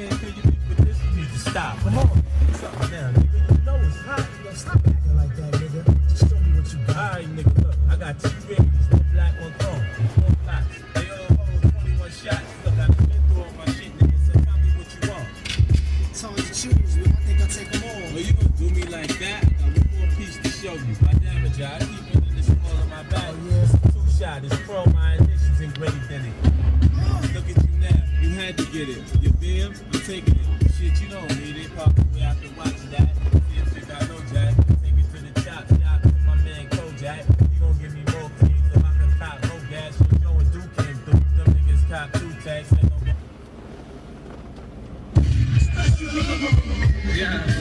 can't kill your beef with this, you need to stop. Come on. Something now, nigga. You know it's hot. Yo, stop acting like that, nigga. Just show me what you got. Alright, nigga, look. I got 2 babies, 1 black, 1 chrome, 4 blocks. They all hold 21 shots. Look, I've been through all my shit, nigga, so tell me what you want. It's hard to choose, man. I think I'll take them all. Well, you gonna do me like that? I got 1 more piece to show you. My damage, I keep it in the small of my back. Oh, yeah. It's a 2-shot, it's chrome, my initials engraved in it. Look at you now, you had to get it. You feel? I'm taking it. Shit, you don't need it. Pop away after watching that. See if you got no jack. Take it to the chop shop with my man Kojak. You gon' give me more cream so I can cop more gas. Yo, Joe and Duke came through. Them niggas cop 2 tags. Ain't no... Yeah.